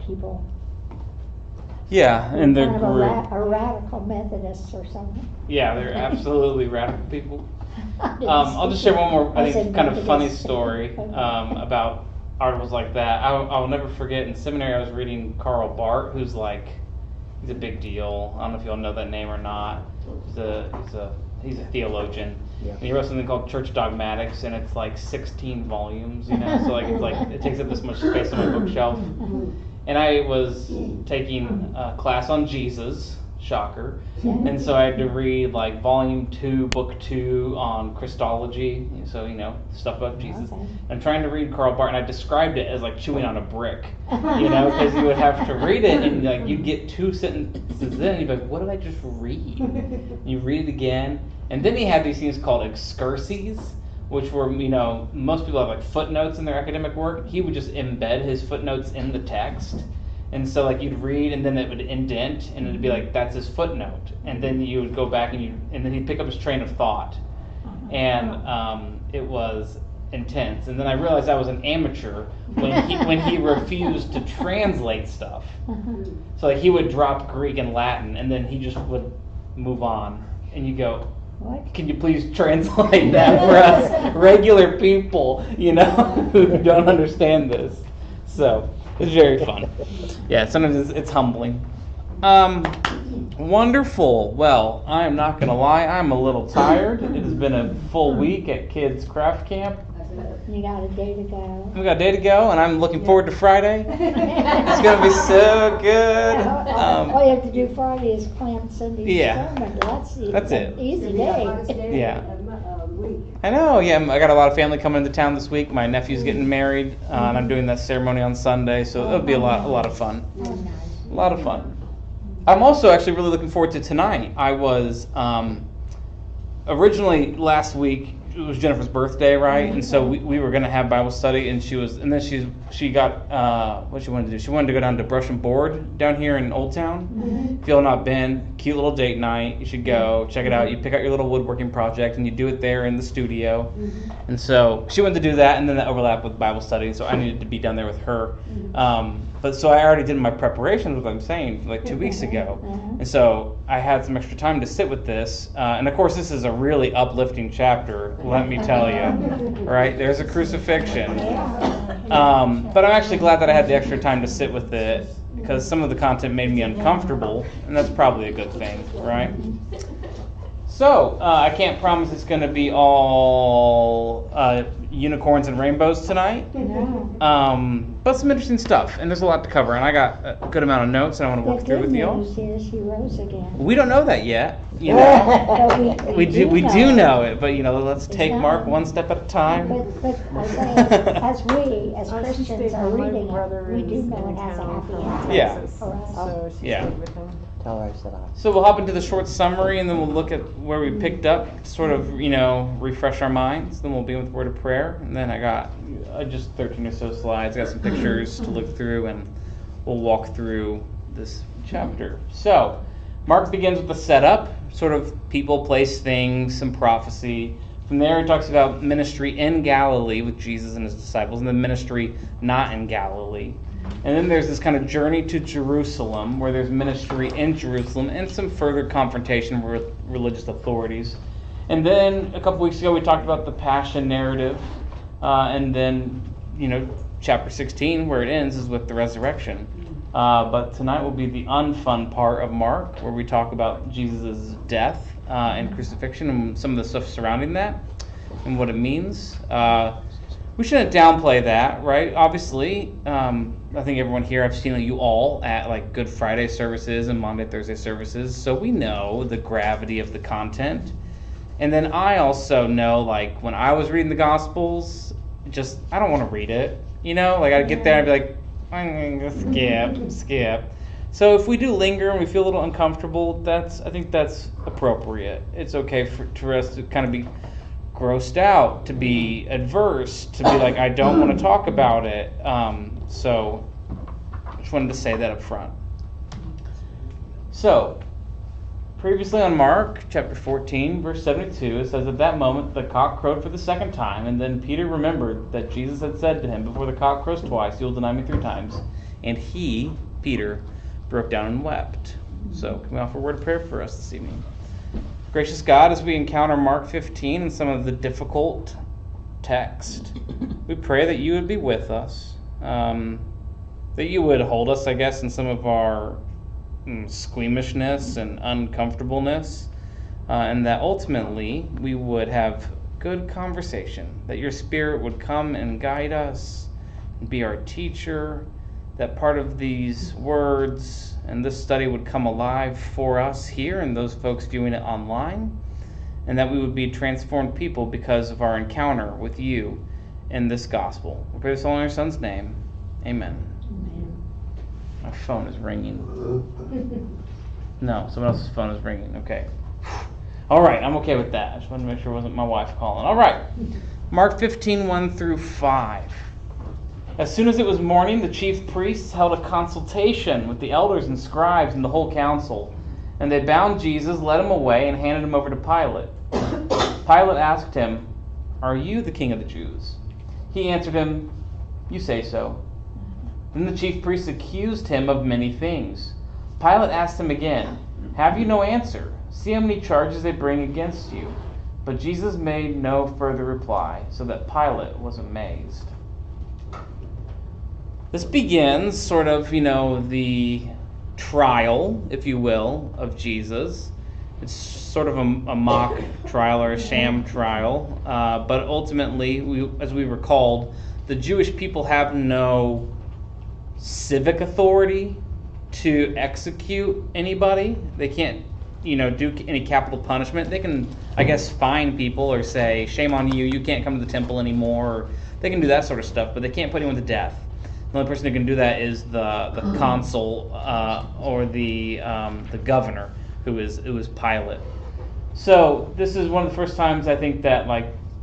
people. Yeah, and they're kind of a radical Methodists or something. Yeah, they're absolutely radical people. I'll just share one more, I think, kind of funny story about articles like that. I'll never forget, in seminary I was reading Karl Barth, who's like, he's a big deal. I don't know if y'all know that name or not. He's a theologian. Yeah. And he wrote something called Church Dogmatics, and it's like 16 volumes, you know, so it takes up this much space on my bookshelf. And I was taking a class on Jesus, shocker, and so I had to read like volume 2, book 2 on Christology, so stuff about Jesus. Okay. I'm trying to read Karl Barth, and I described it as like chewing on a brick, because you would have to read it, and like you'd get 2 sentences in, and you'd be like, what did I just read? And you read it again, and then he had these things called excurses, which were, most people have like footnotes in their academic work. He would just embed his footnotes in the text. And so like you'd read, and then it would indent, and it'd be like, that's his footnote. And then you would go back, and then he'd pick up his train of thought. And it was intense. And then I realized I was an amateur when he refused to translate stuff. So like he would drop Greek and Latin, and then he just would move on. And you go, what? Can you please translate that for us regular people, who don't understand this? So it's very fun. Yeah, sometimes it's humbling. Wonderful. Well, I'm not going to lie, I'm a little tired. It has been a full week at Kids Craft Camp. You got a day to go. We got a day to go, and I'm looking forward to Friday. It's going to be so good. All you have to do Friday is plan Sunday's sermon. That's it. Easy day. Yeah. I know. Yeah, I got a lot of family coming into town this week. My nephew's getting married, and I'm doing that ceremony on Sunday, so it'll be a lot of fun. A lot of fun. I'm also actually really looking forward to tonight. I was originally last week. It was Jennifer's birthday, right? And so we were going to have Bible study, and she got what she wanted to do. She wanted to go down to Brush and Board down here in Old Town. If you've not been, cute little date night. You should go check it out. You pick out your little woodworking project, and you do it there in the studio. And so she wanted to do that, and then that overlapped with Bible study, so I needed to be down there with her. But so I already did my preparations, what I'm saying, like 2 weeks ago. And so I had some extra time to sit with this. And of course, this is a really uplifting chapter, let me tell you. Right? There's a crucifixion. But I'm actually glad that I had the extra time to sit with it, because some of the content made me uncomfortable, and that's probably a good thing, right? So, I can't promise it's going to be all unicorns and rainbows tonight. But some interesting stuff, and there's a lot to cover, and I got a good amount of notes, and I want to work through with you all. The good news is he rose again. We don't know that yet, we do know it, but let's take Mark one step at a time. But I say, as Christians are reading it, we do know it has a happy ending for us. So we'll hop into the short summary, and then we'll look at where we picked up to sort of, refresh our minds. Then we'll begin with a word of prayer. And then I got just 13 or so slides. I got some pictures to look through, and we'll walk through this chapter. So Mark begins with the setup, sort of people, place, things, some prophecy. From there, he talks about ministry in Galilee with Jesus and his disciples, and then ministry not in Galilee. And then there's this kind of journey to Jerusalem, where there's ministry in Jerusalem and some further confrontation with religious authorities. And then a couple weeks ago we talked about the Passion narrative, and then chapter 16, where it ends, is with the resurrection. But tonight will be the unfun part of Mark, where we talk about Jesus' death and crucifixion and some of the stuff surrounding that and what it means. We shouldn't downplay that, right? Obviously, I think everyone here, I've seen you all at like Good Friday services and Monday, Thursday services, so we know the gravity of the content. And then I also know, like, when I was reading the Gospels, I don't want to read it, I'd get there and I'd be like, I'm going to skip. So if we do linger and we feel a little uncomfortable, I think that's appropriate. It's okay for us to kind of be grossed out, to be adverse, to be like, I don't want to talk about it. So just wanted to say that up front. So, previously on Mark chapter 14, verse 72, it says, at that moment the cock crowed for the second time, and then Peter remembered that Jesus had said to him, before the cock crows twice, you'll deny me 3 times. And he, Peter, broke down and wept. So can we offer a word of prayer for us this evening? Gracious God, as we encounter Mark 15 and some of the difficult text, we pray that you would be with us, that you would hold us, I guess, in some of our squeamishness and uncomfortableness, and that ultimately we would have good conversation, that your Spirit would come and guide us and be our teacher, that part of these words and this study would come alive for us here and those folks viewing it online, and that we would be transformed people because of our encounter with you in this gospel. We pray this all in your Son's name. Amen. Amen. My phone is ringing. No, someone else's phone is ringing. Okay. All right, I'm okay with that. I just wanted to make sure it wasn't my wife calling. All right. Mark 15, 1 through 5. As soon as it was morning, the chief priests held a consultation with the elders and scribes and the whole council. And they bound Jesus, led him away, and handed him over to Pilate. Pilate asked him, "Are you the king of the Jews?" He answered him, "You say so." Then the chief priests accused him of many things. Pilate asked him again, "Have you no answer? See how many charges they bring against you." But Jesus made no further reply, so that Pilate was amazed. This begins sort of, the trial, if you will, of Jesus. It's sort of a mock trial or a sham trial, but ultimately, as we recalled, the Jewish people have no civic authority to execute anybody. They can't, do any capital punishment. They can, I guess, fine people or say, "Shame on you, you can't come to the temple anymore." Or they can do that sort of stuff, but they can't put anyone to death. The only person who can do that is the consul or the governor, who is Pilate. So this is one of the first times I think that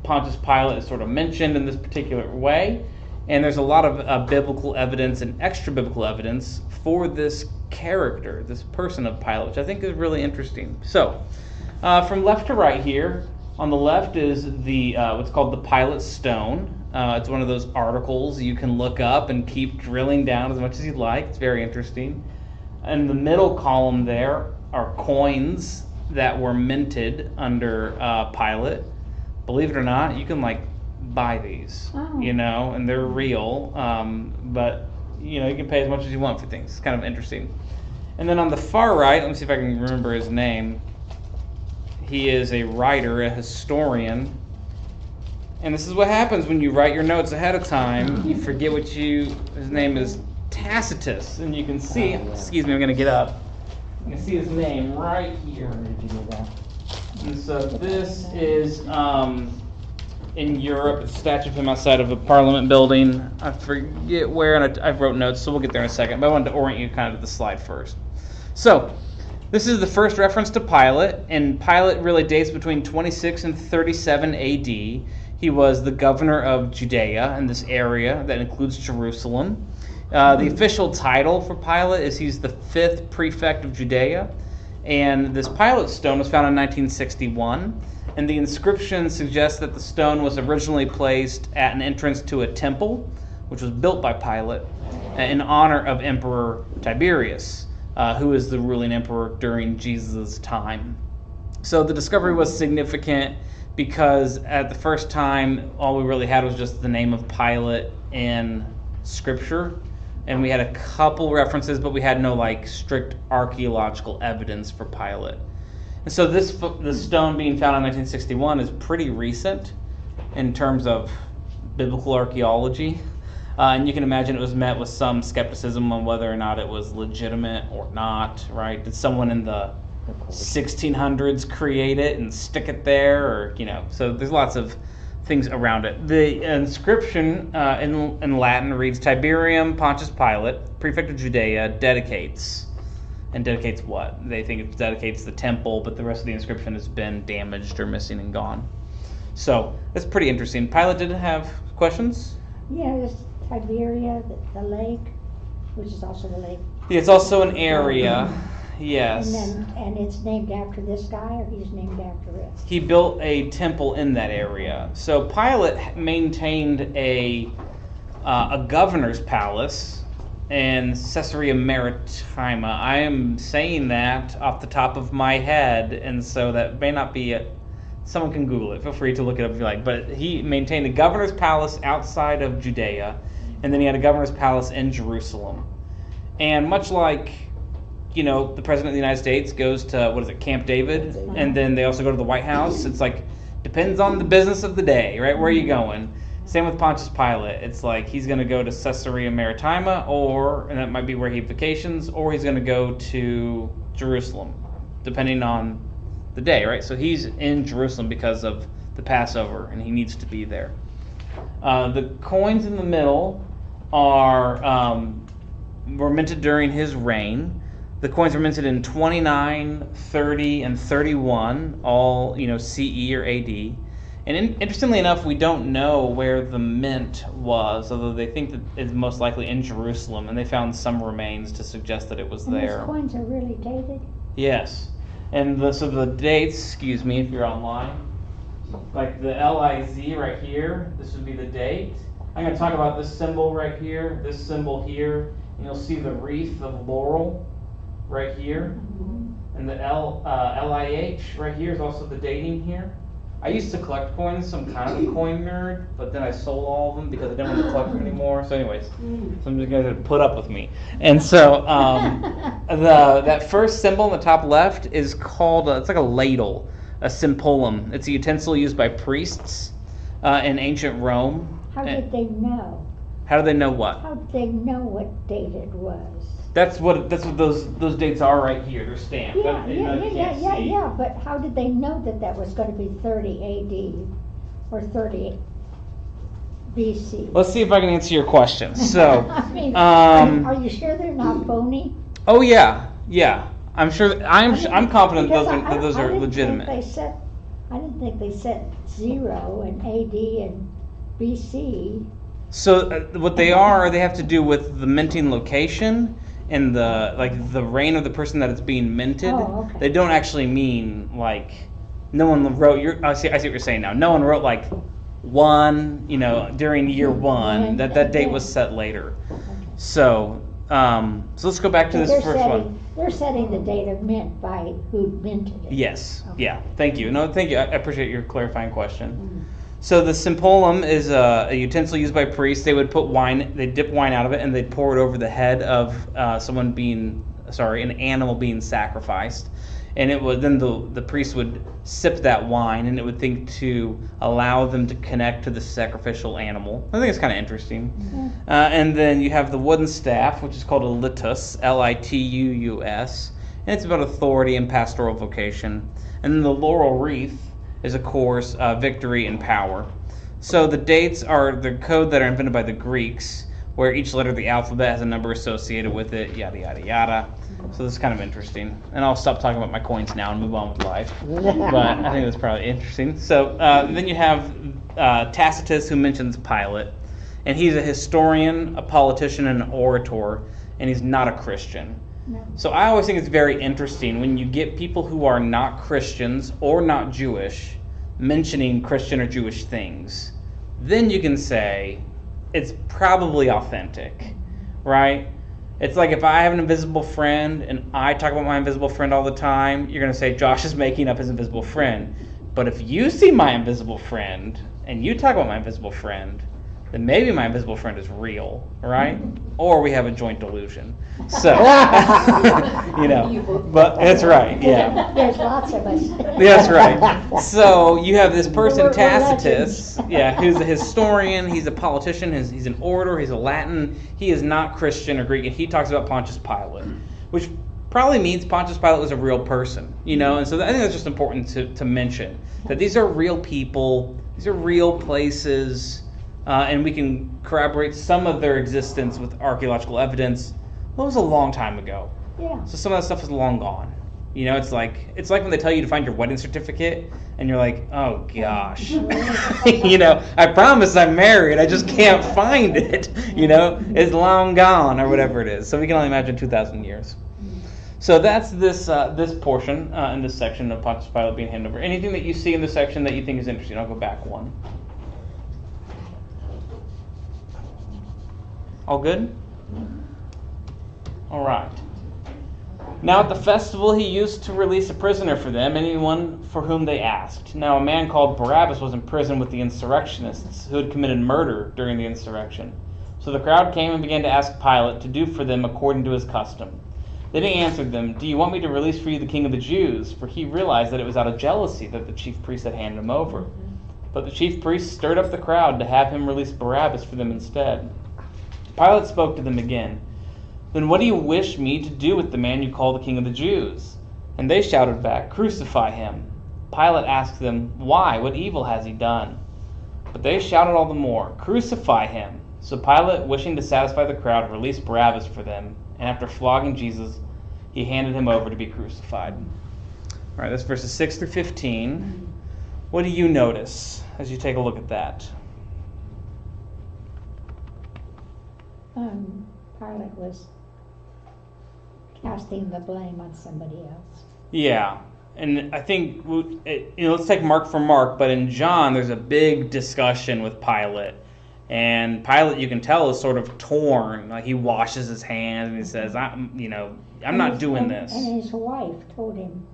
Pontius Pilate is sort of mentioned in this particular way, and there's a lot of biblical evidence and extra biblical evidence for this character, this person of Pilate, which I think is really interesting. So from left to right here, on the left is the what's called the Pilate Stone. It's one of those articles you can look up and keep drilling down as much as you'd like. It's very interesting. In the middle column there are coins that were minted under Pilate. Believe it or not, you can buy these, and they're real. But you can pay as much as you want for things. It's kind of interesting. And then on the far right, let me see if I can remember his name. He is a writer, a historian. And this is what happens when you write your notes ahead of time. You forget his name is Tacitus. And you can see, excuse me, I'm going to get up. You can see his name right here. And so this is in Europe. It's a statue of him outside of a parliament building. I forget where, and I wrote notes, so we'll get there in a second. But I wanted to orient you kind of to the slide first. So this is the first reference to Pilate, and Pilate really dates between 26 and 37 A.D., He was the governor of Judea in this area that includes Jerusalem. The official title for Pilate is he's the 5th prefect of Judea. And this Pilate stone was found in 1961. And the inscription suggests that the stone was originally placed at an entrance to a temple, which was built by Pilate in honor of Emperor Tiberius, who is the ruling emperor during Jesus' time. So the discovery was significant because at the first time, all we really had was just the name of Pilate in Scripture. And we had a couple references, but we had no strict archaeological evidence for Pilate. And so the stone being found in 1961 is pretty recent in terms of biblical archaeology. And you can imagine it was met with some skepticism on whether or not it was legitimate or not, right? Did someone in the 1600s create it and stick it there, or so there's lots of things around it. The inscription in Latin reads, Tiberium Pontius Pilate, prefect of Judea, dedicates. And dedicates what? They think it dedicates the temple, but the rest of the inscription has been damaged or missing and gone. So that's pretty interesting. Pilate didn't have questions? Yeah, there's Tiberia, the lake, which is also the lake. Yeah, it's also an area. Yes. And it's named after this guy, or he's named after it? He built a temple in that area. So Pilate maintained a governor's palace in Caesarea Maritima. I am saying that off the top of my head, and so that may not be it. Someone can Google it. Feel free to look it up if you like. But he maintained a governor's palace outside of Judea, and then he had a governor's palace in Jerusalem. And much like, you know, the President of the United States goes to, Camp David, and then they also go to the White House. It's like, depends on the business of the day, right? Where are you going? Same with Pontius Pilate. It's like he's going to go to Caesarea Maritima, and that might be where he vacations, or he's going to go to Jerusalem, depending on the day, right? So he's in Jerusalem because of the Passover, and he needs to be there. The coins in the middle were minted during his reign. The coins were minted in 29, 30, and 31, all CE or AD. And interestingly enough, we don't know where the mint was, although they think that it's most likely in Jerusalem, and they found some remains to suggest that it was there. Those coins are really dated? Yes. And so the dates, excuse me if you're online, like the LIZ right here, this would be the date. I'm going to talk about this symbol right here, this symbol here, and you'll see the wreath of laurel right here. Mm-hmm. And the LIH right here is also the dating here. I used to collect coins, so I'm kind of a coin nerd, but then I sold all of them because I didn't want to collect them anymore. So anyways, so I'm just going to put up with me. And so that first symbol in the top left is called, it's like a ladle, a sympolum. It's a utensil used by priests in ancient Rome. How did they know? How did they know what? How did they know what date it was? That's what those dates are right here. They're stamped. Yeah. But how did they know that was going to be 30 AD or 30 BC? Let's see if I can answer your question. So, I mean, are you sure they're not phony? Oh yeah. I'm sure. I'm confident that those are legitimate. I didn't think they said 0 and AD and BC. So what they have to do with the minting location and the reign of the person that it's being minted. Oh, okay. They don't actually mean like no one wrote. I see what you're saying now. No one wrote like 1, during year 1. That date was set later. Okay. So let's go back to this first one. They're setting the date of mint by who minted it. Yes. Okay. Yeah. Thank you. No, thank you. I appreciate your clarifying question. Mm-hmm. So the sympolum is a utensil used by priests. They would put wine, they'd dip wine out of it, and they'd pour it over the head of an animal being sacrificed. And then the priest would sip that wine, and it would think to allow them to connect to the sacrificial animal. I think it's kind of interesting. Mm-hmm. And then you have the wooden staff, which is called a litus, L-I-T-U-U-S, and it's about authority and pastoral vocation. And then the laurel wreath is, of course, victory and power. So the dates are the code that are invented by the Greeks, where each letter of the alphabet has a number associated with it, yada, yada, yada. So this is kind of interesting. And I'll stop talking about my coins now and move on with life. But I think that's probably interesting. So then you have Tacitus, who mentions Pilate. And he's a historian, a politician, and an orator, and he's not a Christian. No. So I always think it's very interesting when you get people who are not Christians or not Jewish mentioning Christian or Jewish things. Then you can say it's probably authentic, right? It's like if I have an invisible friend and I talk about my invisible friend all the time, you're going to say Josh is making up his invisible friend. But if you see my invisible friend and you talk about my invisible friend, then maybe my invisible friend is real, right? Or we have a joint delusion. So, but that's right, yeah. There's lots of us. That's right. So you have this person, Tacitus, who's a historian, he's a politician, he's an orator, he's a Latin. He is not Christian or Greek, and he talks about Pontius Pilate, which probably means Pontius Pilate was a real person, and so I think that's just important to mention, that these are real people, these are real places, and we can corroborate some of their existence with archaeological evidence. Well, it was a long time ago. Yeah. So some of that stuff is long gone. It's like when they tell you to find your wedding certificate, and you're like, oh gosh, I promise I'm married. I just can't find it. It's long gone or whatever it is. So we can only imagine 2,000 years. So that's this portion in this section of Pontius Pilate being handed over. Anything that you see in this section that you think is interesting? I'll go back one. All good? All right. Now at the festival he used to release a prisoner for them, anyone for whom they asked. Now a man called Barabbas was in prison with the insurrectionists who had committed murder during the insurrection. So the crowd came and began to ask Pilate to do for them according to his custom. Then he answered them, "Do you want me to release for you the king of the Jews?" For he realized that it was out of jealousy that the chief priests had handed him over. But the chief priests stirred up the crowd to have him release Barabbas for them instead. Pilate spoke to them again. "Then what do you wish me to do with the man you call the king of the Jews?" And they shouted back, "Crucify him." Pilate asked them, "Why? What evil has he done?" But they shouted all the more, "Crucify him." So Pilate, wishing to satisfy the crowd, released Barabbas for them, and after flogging Jesus, he handed him over to be crucified. All right, that's verses 6 through 15. What do you notice as you take a look at that? Pilate was casting the blame on somebody else. Yeah, and I think, let's take Mark for Mark, but in John, there's a big discussion with Pilate. And Pilate, you can tell, is sort of torn. Like he washes his hands and he says, I'm not doing this. And his wife told him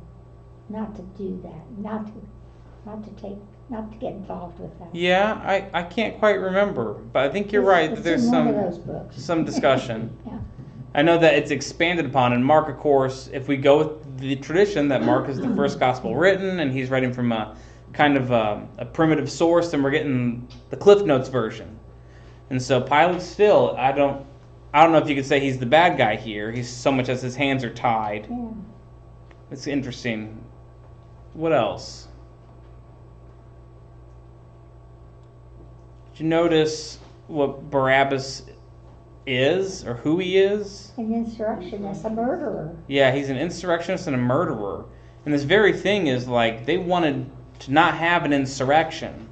not to do that, not to get involved with that. Yeah, I can't quite remember, but I think you're right that there's in one of those books. some discussion. Yeah. I know that it's expanded upon, and Mark, of course, if we go with the tradition that Mark is the first gospel written, and he's writing from a kind of a primitive source, then we're getting the Cliff Notes version. And so Pilate still, I don't know if you could say he's the bad guy here. He's so much as his hands are tied. Yeah. It's interesting. What else? Did you notice what Barabbas is, or who he is? An insurrectionist, a murderer. Yeah, he's an insurrectionist and a murderer. And this very thing is like they wanted to not have an insurrection.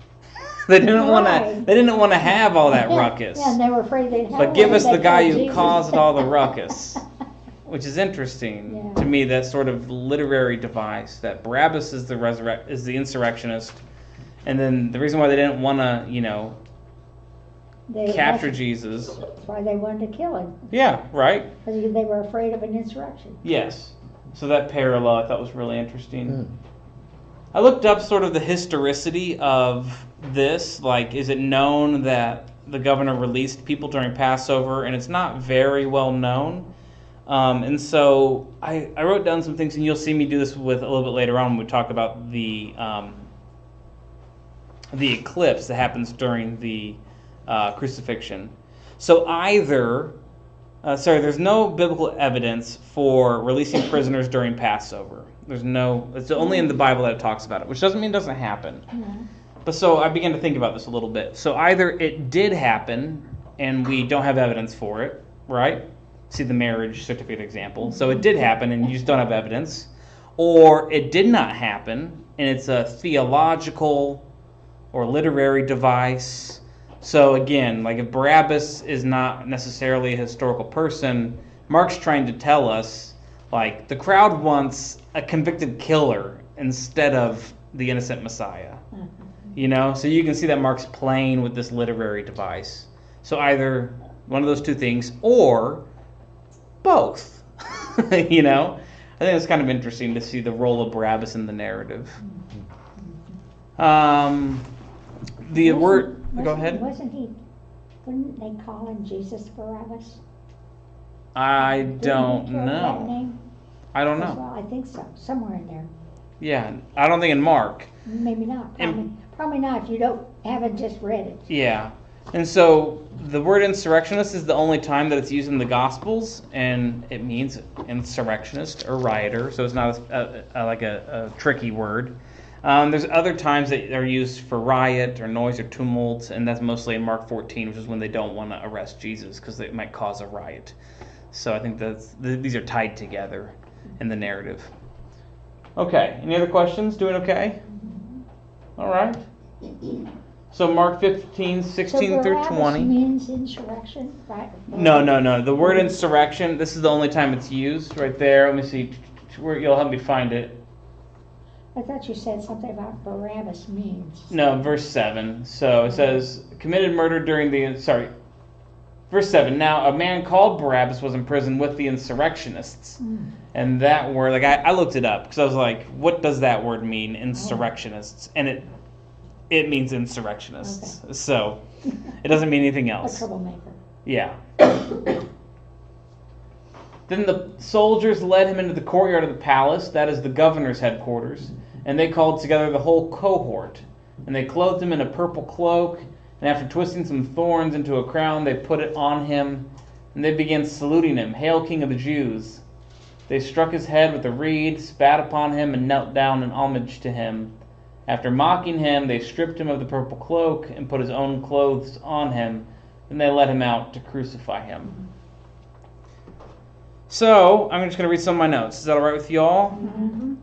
They didn't want to. They didn't want to have all that ruckus. Yeah, and they were afraid they'd have. But give us the guy who Jesus. caused all the ruckus, which is interesting to me. That sort of literary device that Barabbas is the insurrectionist, and then the reason why they didn't want to, capture Jesus. That's why they wanted to kill him. Yeah, right. Because they were afraid of an insurrection. Yes. So that parallel I thought was really interesting. I looked up sort of the historicity of this. Like, is it known that the governor released people during Passover? And it's not very well known. And so I wrote down some things, and you'll see me do this with a little bit later on when we talk about the eclipse that happens during the crucifixion. So there's no biblical evidence for releasing prisoners during Passover. It's only in the Bible that it talks about it, which doesn't mean it doesn't happen. Mm-hmm. But so I began to think about this a little bit. So either it did happen and we don't have evidence for it, right? See the marriage certificate example. So it did happen and you just don't have evidence. Or it did not happen and it's a theological or literary device. So again, like if Barabbas is not necessarily a historical person, Mark's trying to tell us, like, the crowd wants a convicted killer instead of the innocent Messiah. So you can see that Mark's playing with this literary device. So either one of those two things or both. I think it's kind of interesting to see the role of Barabbas in the narrative. Go ahead. Wouldn't they call him Jesus Barabbas? I don't Didn't he carry that know. name? I don't know. Well, I think so. Somewhere in there. Yeah, I don't think in Mark. Maybe not. Probably not if you haven't just read it. Yeah. And so the word insurrectionist is the only time that it's used in the Gospels, and it means insurrectionist or rioter, so it's not a tricky word. There's other times that are used for riot or noise or tumult, and that's mostly in Mark 14, which is when they don't want to arrest Jesus because it might cause a riot. So I think these are tied together in the narrative. Okay, any other questions? Doing okay? All right. So Mark 15, 16 through 20. Barabbas means insurrection, right? No. The word insurrection, this is the only time it's used right there. Let me see. You'll help me find it. I thought you said something about Barabbas means. No, verse 7. So it says, committed murder during the... Sorry. Verse 7, now a man called Barabbas was in prison with the insurrectionists. And that word, like I looked it up because I was like, what does that word mean, insurrectionists? And it means insurrectionists. Okay. So it doesn't mean anything else. A troublemaker. Yeah. Then the soldiers led him into the courtyard of the palace, that is the governor's headquarters, and they called together the whole cohort. And they clothed him in a purple cloak, and after twisting some thorns into a crown, they put it on him, and they began saluting him, "Hail, King of the Jews!" They struck his head with a reed, spat upon him, and knelt down in homage to him. After mocking him, they stripped him of the purple cloak, and put his own clothes on him, and they led him out to crucify him. So, I'm just going to read some of my notes. Is that all right with y'all? Mm-hmm.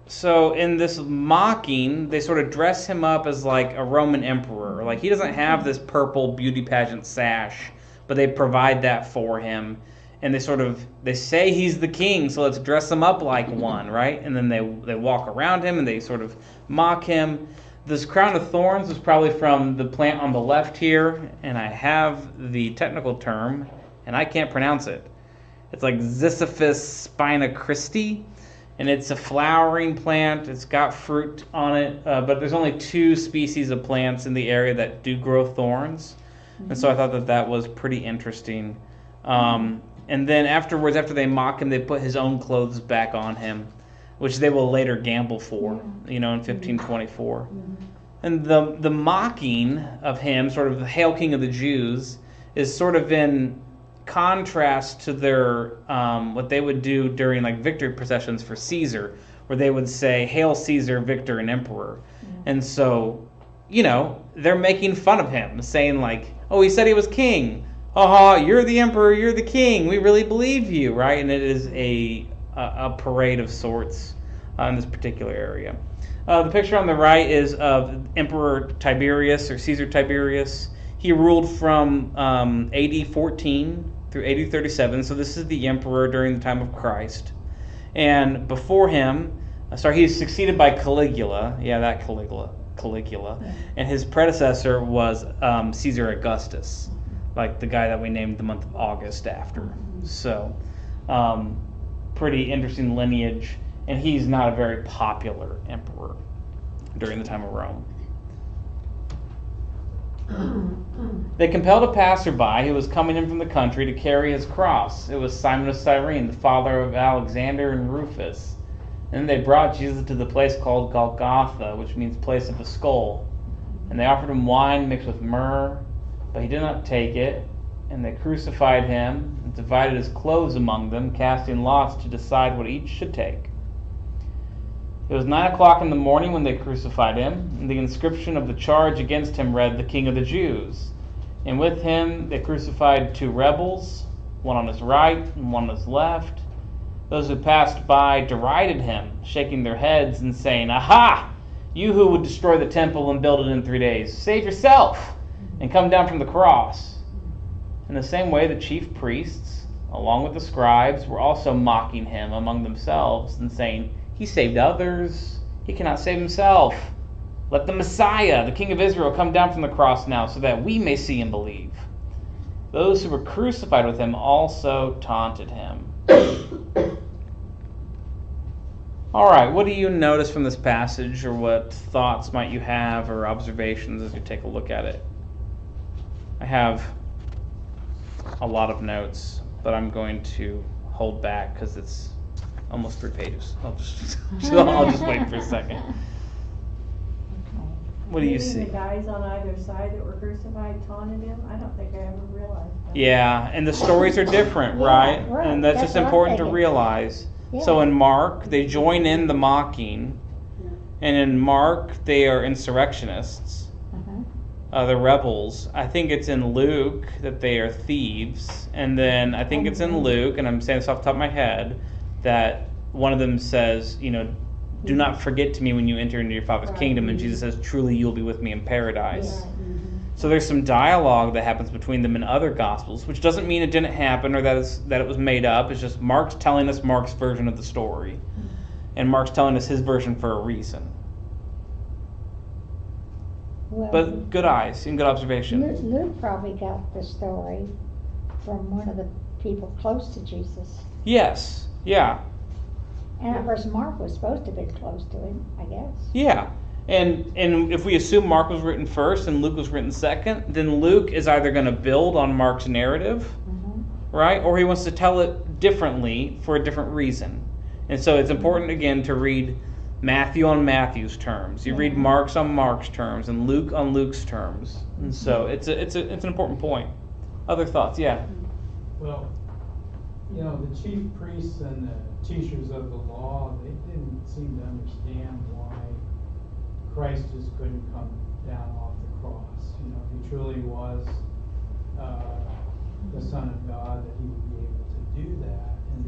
So, in this mocking, they sort of dress him up as like a Roman emperor. Like, he doesn't have this purple beauty pageant sash, but they provide that for him. And they say he's the king, so let's dress him up like one, right? And then they walk around him and they sort of mock him. This crown of thorns was probably from the plant on the left here, and I have the technical term, and I can't pronounce it. It's like Ziziphus spina Christi, and it's a flowering plant. It's got fruit on it, but there's only 2 species of plants in the area that do grow thorns, and so I thought that was pretty interesting. And then afterwards, after they mock him, they put his own clothes back on him, which they will later gamble for, in 1524. And the mocking of him, sort of the Hail King of the Jews, is sort of in contrast to their what they would do during like victory processions for Caesar, where they would say, "Hail Caesar, victor and emperor." And so, they're making fun of him, saying like, "Oh, he said he was king. You're the emperor, you're the king. We really believe you," right? And it is a parade of sorts in this particular area. The picture on the right is of Emperor Tiberius, or Caesar Tiberius. He ruled from AD 14 through AD 37, so this is the emperor during the time of Christ. And before him, he's succeeded by Caligula. Yeah, that Caligula. And his predecessor was Caesar Augustus, like the guy that we named the month of August after. So, pretty interesting lineage, and he's not a very popular emperor during the time of Rome. They compelled a passerby who was coming in from the country to carry his cross. It was Simon of Cyrene, the father of Alexander and Rufus. And then they brought Jesus to the place called Golgotha, which means place of the skull. And they offered him wine mixed with myrrh, but he did not take it. And they crucified him and divided his clothes among them, casting lots to decide what each should take. It was 9 o'clock in the morning when they crucified him, and the inscription of the charge against him read, "The King of the Jews." And with him they crucified 2 rebels, one on his right and one on his left. Those who passed by derided him, shaking their heads and saying, "Aha! You who would destroy the temple and build it in 3 days, save yourself and come down from the cross." In the same way, the chief priests, along with the scribes, were also mocking him among themselves and saying, "He saved others. He cannot save himself. Let the Messiah, the King of Israel, come down from the cross now so that we may see and believe." Those who were crucified with him also taunted him. All right, what do you notice from this passage, or what thoughts might you have or observations as you take a look at it? I have a lot of notes, but I'm going to hold back because it's almost 3 pages. I'll just wait for a second. What do you see? The guys on either side that were crucified taunted him. I don't think I ever realized that. Yeah, and the stories are different, right? And that's just important to realize. Yeah. So in Mark, they join in the mocking, and in Mark, they are insurrectionists. The rebels. I think it's in Luke that they are thieves, and then I think it's in Luke, and I'm saying this off the top of my head, that one of them says, "Do not forget to me when you enter into your Father's kingdom," and Jesus says, "Truly you'll be with me in paradise." So there's some dialogue that happens between them in other Gospels, which doesn't mean it didn't happen or that it was made up. It's just Mark's telling us Mark's version of the story, and Mark's telling us his version for a reason. Well, but good eyes and good observation. Luke probably got the story from one of the people close to Jesus. Yes. Yeah. And of course, Mark was supposed to be close to him, I guess. Yeah. And if we assume Mark was written first and Luke was written second, then Luke is either going to build on Mark's narrative, right? Or he wants to tell it differently for a different reason. And so it's important, again, to read Matthew on Matthew's terms. You read Mark's on Mark's terms and Luke on Luke's terms. And so it's an important point. Other thoughts? Yeah. Well, you know, the chief priests and the teachers of the law, they didn't seem to understand why Christ just couldn't come down off the cross. You know, he truly was the Son of God, that he would be able to do that. And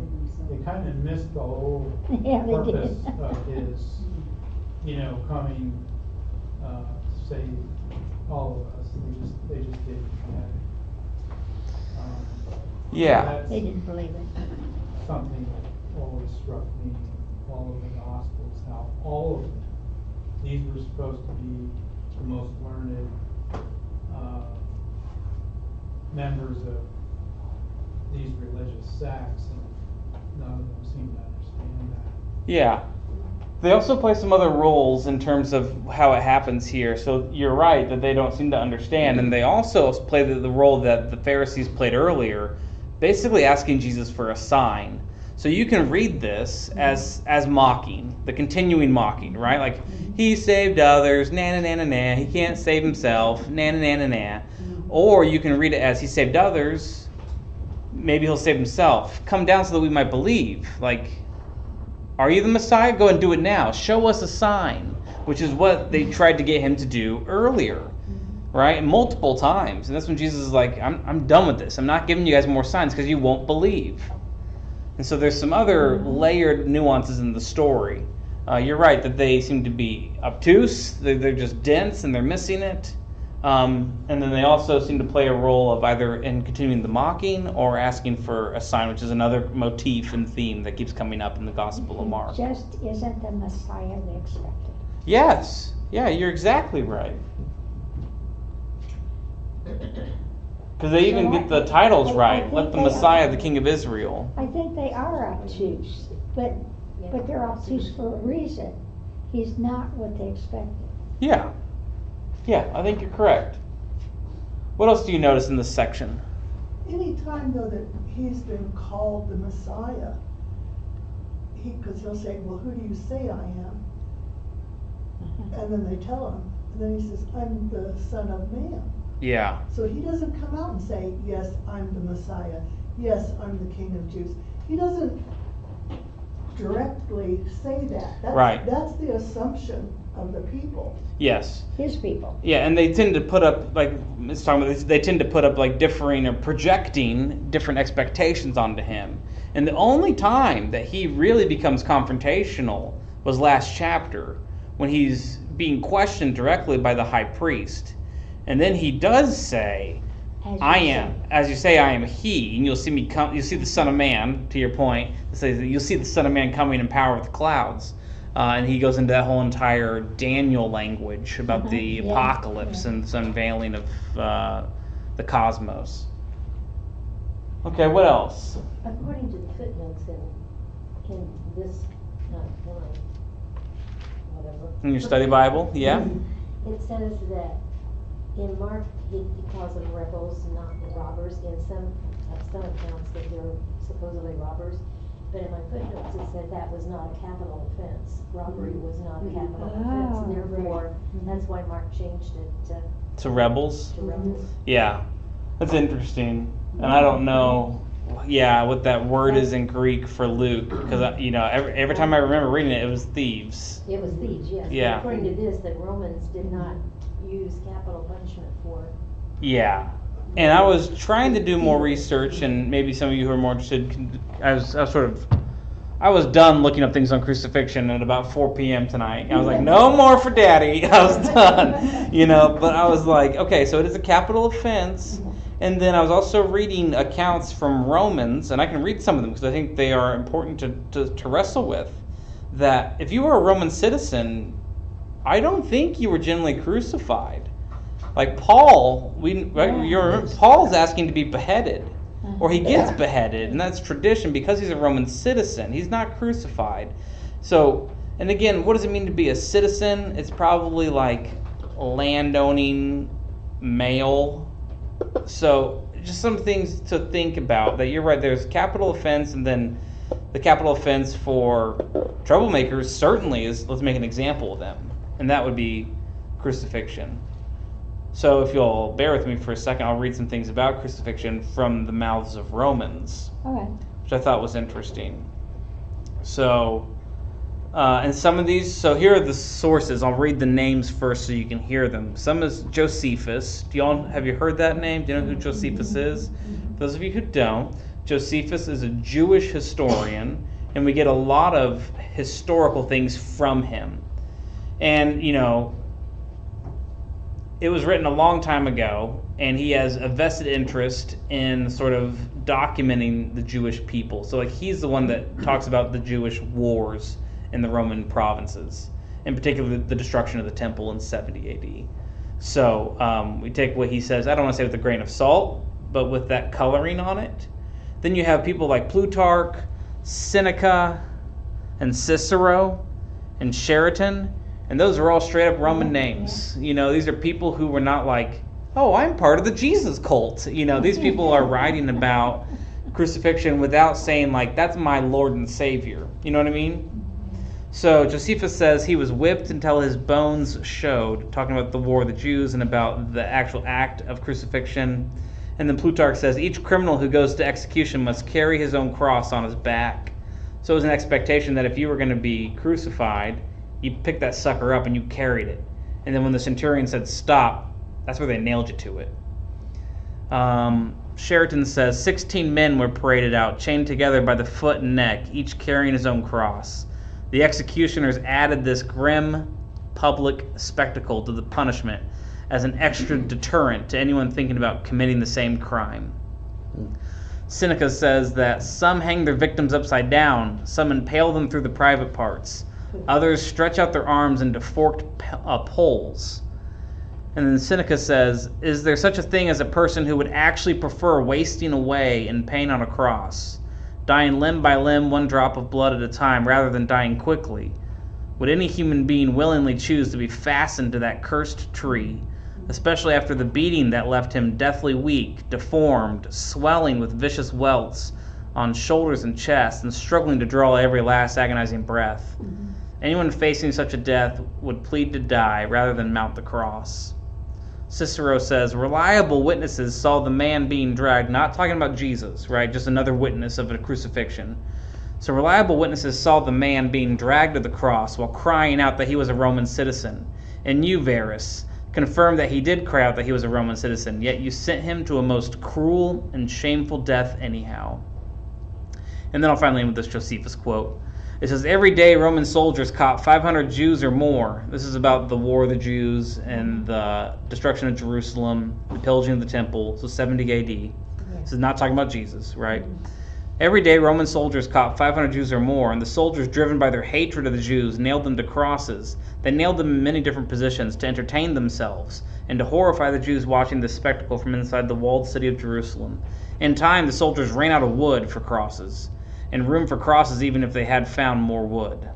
they kind of missed the whole purpose of his, you know, coming to save all of us. They just didn't get it. Yeah. They didn't believe it. Something that always struck me in all of the Gospels, how all of them, these were supposed to be the most learned members of these religious sects, and none of them seem to understand that. Yeah. They also play some other roles in terms of how it happens here. So you're right that they don't seem to understand. And they also play the role that the Pharisees played earlier, basically asking Jesus for a sign. So you can read this as mocking, the continuing mocking, right? Like, he saved others, na-na-na-na-na, he can't save himself, na-na-na-na-na. Or you can read it as, he saved others, maybe he'll save himself. Come down so that we might believe. Like, are you the Messiah? Go and do it now. Show us a sign, which is what they tried to get him to do earlier, right? Multiple times. And that's when Jesus is like, I'm done with this. I'm not giving you guys more signs because you won't believe. And so there's some other layered nuances in the story. You're right that they seem to be obtuse. They're just dense and they're missing it. And then they also seem to play a role of either in continuing the mocking or asking for a sign, which is another motif and theme that keeps coming up in the Gospel of Mark. Just isn't the Messiah they expected. Yes. Yeah, you're exactly right. Because they even get the titles right. Let the Messiah, the King of Israel. I think they are obtuse, but they're obtuse for a reason. He's not what they expected. Yeah. Yeah, I think you're correct. What else do you notice in this section? Any time, though, that he's been called the Messiah, because he'll say, well, who do you say I am? And then they tell him. And then he says, I'm the Son of Man. Yeah. So he doesn't come out and say, yes, I'm the Messiah. Yes, I'm the King of Jews. He doesn't directly say that. Right. That's the assumption of the people. Yes. His people. Yeah, and they tend to put up, like, it's talking about, they tend to put up, like, differing or projecting different expectations onto him. And the only time that he really becomes confrontational was last chapter, when he's being questioned directly by the high priest. And then he does say, I am, as you say, I am he, and you'll see me come. You'll see the Son of Man. To your point, it says that you'll see the Son of Man coming in power with clouds, and he goes into that whole entire Daniel language about the apocalypse and the unveiling of the cosmos. Okay, what else? According to the footnotes in this, whatever. In your study Bible, yeah. It says that in Mark, he calls them rebels, not robbers. In some accounts that they're supposedly robbers. But in my footnotes, it said that was not a capital offense. Robbery was not a capital offense, and therefore, that's why Mark changed it To rebels. to rebels. Yeah, that's interesting, and I don't know. Yeah, what that word is in Greek for Luke, because every time I remember reading it, it was thieves. It was thieves, yes. Yeah. But according to this, the Romans did not use capital punishment for it. Yeah, and I was trying to do more research, and maybe some of you who are more interested, I was done looking up things on crucifixion at about 4 p.m. tonight. I was like, no more for Daddy. I was done, But I was like, okay, so it is a capital offense. And then I was also reading accounts from Romans, and I can read some of them because I think they are important to wrestle with. That if you were a Roman citizen, I don't think you were generally crucified. Like Paul, Paul's asking to be beheaded, or he gets beheaded, and that's tradition because he's a Roman citizen. He's not crucified. So, and again, what does it mean to be a citizen? It's probably like landowning male. So just some things to think about, that you're right, there's capital offense, and then the capital offense for troublemakers certainly is, let's make an example of them, and that would be crucifixion. So if you'll bear with me for a second, I'll read some things about crucifixion from the mouths of Romans, All right. which I thought was interesting. So, and some of these, so here are the sources. I'll read the names first so you can hear them. Some is Josephus. Have you heard that name? Do you know who Josephus is? For those of you who don't, Josephus is a Jewish historian, and we get a lot of historical things from him. And, you know, it was written a long time ago, and he has a vested interest in sort of documenting the Jewish people. So, like, he's the one that talks about the Jewish wars in the Roman provinces, in particular the destruction of the temple in 70 AD. So we take what he says, I don't want to say with a grain of salt, but with that coloring on it. Then you have people like Plutarch, Seneca, and Cicero, and Sheraton, and those are all straight up Roman names. You know, these are people who were not like, oh, I'm part of the Jesus cult. You know, these people are writing about crucifixion without saying, like, that's my Lord and Savior. You know what I mean? So Josephus says he was whipped until his bones showed, talking about the war of the Jews and about the actual act of crucifixion. And then Plutarch says each criminal who goes to execution must carry his own cross on his back. So it was an expectation that if you were going to be crucified, you picked that sucker up and you carried it. And then when the centurion said stop, that's where they nailed you to it. Sheraton says 16 men were paraded out, chained together by the foot and neck, each carrying his own cross. The executioners added this grim public spectacle to the punishment as an extra deterrent to anyone thinking about committing the same crime. Seneca says that some hang their victims upside down, some impale them through the private parts, others stretch out their arms into forked poles. And then Seneca says, is there such a thing as a person who would actually prefer wasting away in pain on a cross, dying limb by limb, one drop of blood at a time, rather than dying quickly? Would any human being willingly choose to be fastened to that cursed tree, especially after the beating that left him deathly weak, deformed, swelling with vicious welts on shoulders and chest, and struggling to draw every last agonizing breath? Anyone facing such a death would plead to die rather than mount the cross. Cicero says, reliable witnesses saw the man being dragged, not talking about Jesus, right? Just another witness of a crucifixion. So reliable witnesses saw the man being dragged to the cross while crying out that he was a Roman citizen. And you, Varus, confirmed that he did cry out that he was a Roman citizen, yet you sent him to a most cruel and shameful death anyhow. And then I'll finally end with this Josephus quote. It says, every day Roman soldiers caught 500 Jews or more. This is about the war of the Jews and the destruction of Jerusalem, the pillaging of the temple, so 70 AD. This is not talking about Jesus, right? Every day Roman soldiers caught 500 Jews or more, and the soldiers, driven by their hatred of the Jews, nailed them to crosses. They nailed them in many different positions to entertain themselves and to horrify the Jews watching this spectacle from inside the walled city of Jerusalem. In time, the soldiers ran out of wood for crosses, and room for crosses even if they had found more wood.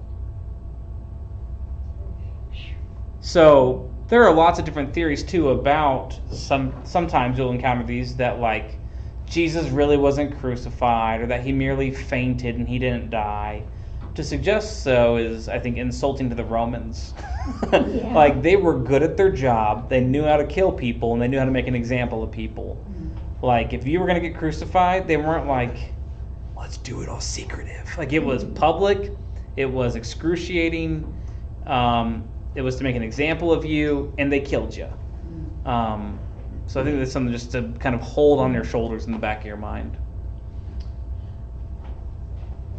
So there are lots of different theories too about sometimes you'll encounter these that like Jesus really wasn't crucified or that he merely fainted and he didn't die. To suggest so is, I think, insulting to the Romans. Yeah. Like, they were good at their job, they knew how to kill people, and they knew how to make an example of people. Like, if you were going to get crucified, they weren't like, let's do it all secretive. Like, it was public, it was excruciating, it was to make an example of you, and they killed you. So I think that's something just to kind of hold on your shoulders in the back of your mind.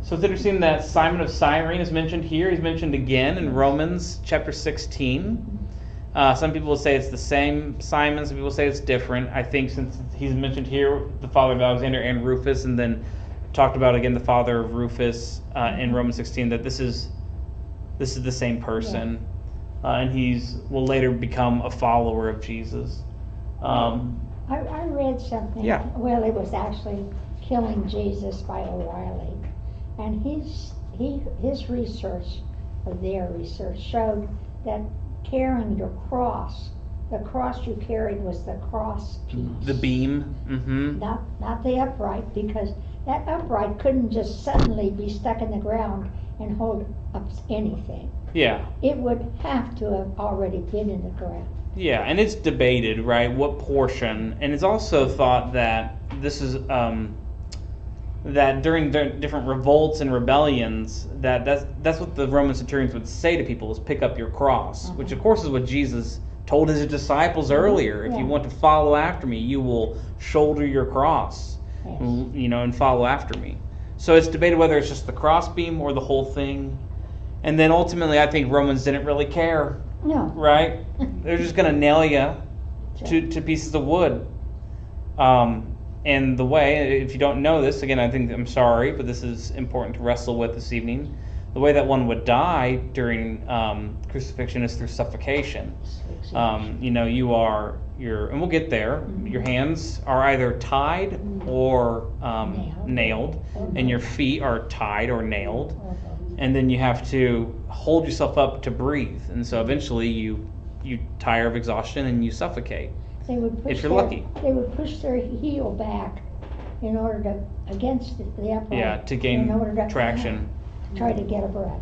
So it's interesting that Simon of Cyrene is mentioned here. He's mentioned again in Romans chapter 16. Some people will say it's the same Simon, some people say it's different. I think since he's mentioned here, the father of Alexander and Rufus, and then talked about again the father of Rufus in Romans 16, that this is the same person, and will later become a follower of Jesus. I read something. Yeah. Well, it was actually Killing Jesus by O'Reilly. And his research, or their research, showed that carrying the cross you carried was the cross piece. The beam. Mm-hmm. Not the upright, because that upright couldn't just suddenly be stuck in the ground and hold up anything. Yeah. It would have to have already been in the ground. Yeah, and it's debated, right, what portion, and it's also thought that this is, that during different revolts and rebellions, that's what the Roman centurions would say to people, is pick up your cross, which of course is what Jesus told his disciples earlier. If you want to follow after me, you will shoulder your cross, Yes. and follow after me. So it's debated whether it's just the cross beam or the whole thing. And then ultimately, I think Romans didn't really care, No. right? They're just going to nail you to pieces of wood. And the way, if you don't know this, again, I'm sorry, but this is important to wrestle with this evening. The way that one would die during crucifixion is through suffocation. And we'll get there. Your hands are either tied or nailed, and your feet are tied or nailed, and then you have to hold yourself up to breathe. And so eventually you tire of exhaustion and you suffocate. They would push If you're lucky. They would push their heel back in order to, against the upright. Yeah, to gain in order to traction. Try to get a breath.